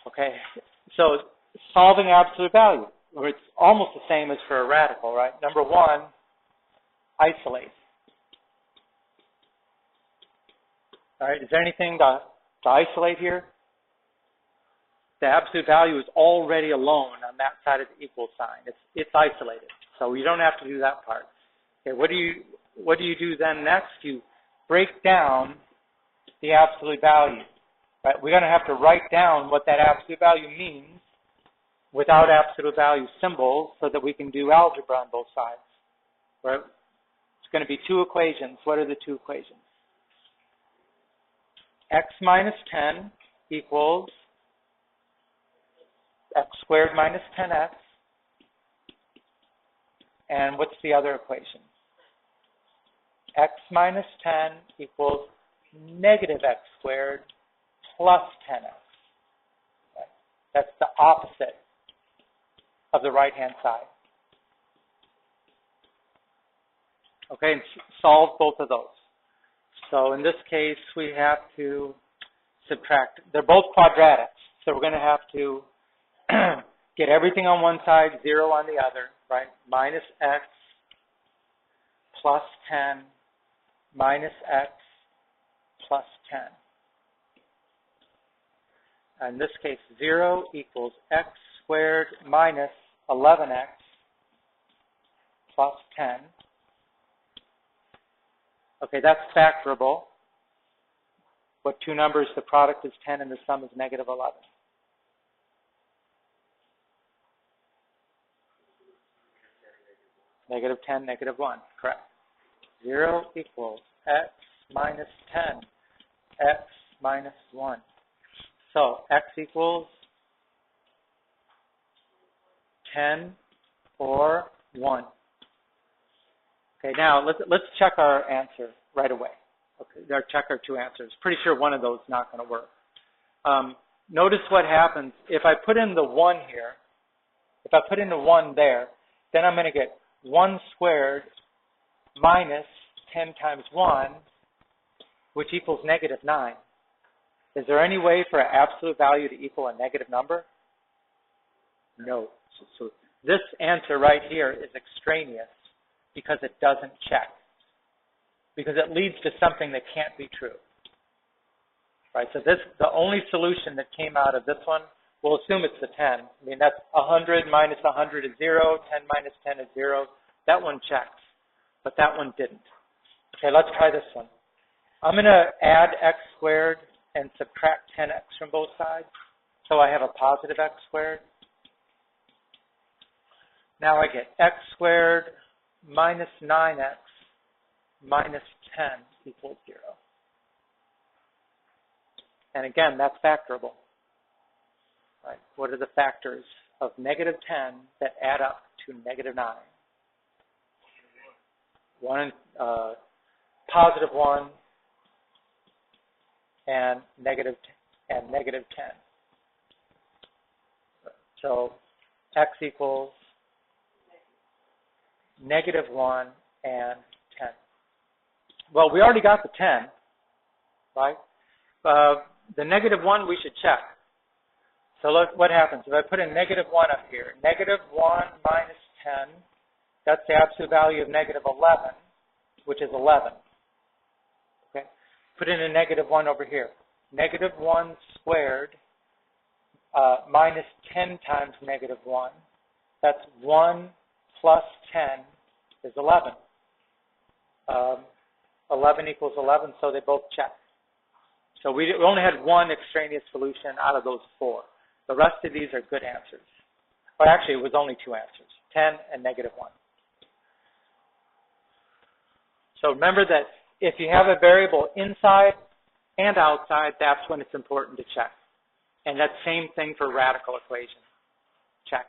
Okay, so solving absolute value, or it's almost the same as for a radical, right? Number one, isolate. All right, is there anything to isolate here? The absolute value is already alone on that side of the equal sign. It's isolated, so you don't have to do that part. Okay, what do you do then next? You break down the absolute value. Right? We're going to have to write down what that absolute value means without absolute value symbols so that we can do algebra on both sides. Right? It's going to be two equations. What are the two equations? X minus 10 equals x squared minus 10x. And what's the other equation? X minus 10 equals negative x squared plus 10x. Okay. That's the opposite of the right-hand side. Okay, and solve both of those. So in this case, we have to subtract. They're both quadratics, so we're going to have to get everything on one side, 0 on the other, right? Minus x plus 10 minus x plus 10. In this case, 0 equals x squared minus 11x plus 10. Okay, that's factorable. What two numbers? The product is 10 and the sum is negative 11. Negative 10, negative 1, correct. 0 equals x minus 10, x minus 1. So x equals 10 or 1. Okay, now let's check our answer right away. Okay, or check our two answers. Pretty sure one of those is not going to work. Notice what happens if I put in the 1 here. If I put in the 1 there, then I'm going to get 1 squared minus 10 times 1, which equals negative 9. Is there any way for an absolute value to equal a negative number? No. So this answer right here is extraneous because it doesn't check. Because it leads to something that can't be true. Right? So the only solution that came out of this one, we'll assume it's the 10. I mean, that's 100 minus 100 is 0. 10 minus 10 is 0. That one checks, but that one didn't. Okay, let's try this one. I'm going to add x squared and subtract 10x from both sides. So I have a positive x squared. Now I get x squared minus 9x minus 10 equals 0. And again, that's factorable. Right? What are the factors of negative 10 that add up to negative 9? Positive 1 and negative 10. So x equals negative 1 and 10. Well, we already got the 10, right? The negative 1 we should check. So look what happens. If I put a negative 1 up here, negative 1 minus 10, that's the absolute value of negative 11, which is 11. Okay. Put in a negative 1 over here. Negative 1 squared minus 10 times negative 1. That's 1 plus 10 is 11. 11 equals 11, so they both check. So we only had one extraneous solution out of those 4. The rest of these are good answers. Well, actually, it was only 2 answers, 10 and negative 1. So remember that if you have a variable inside and outside, that's when it's important to check. And that same thing for radical equation. Check.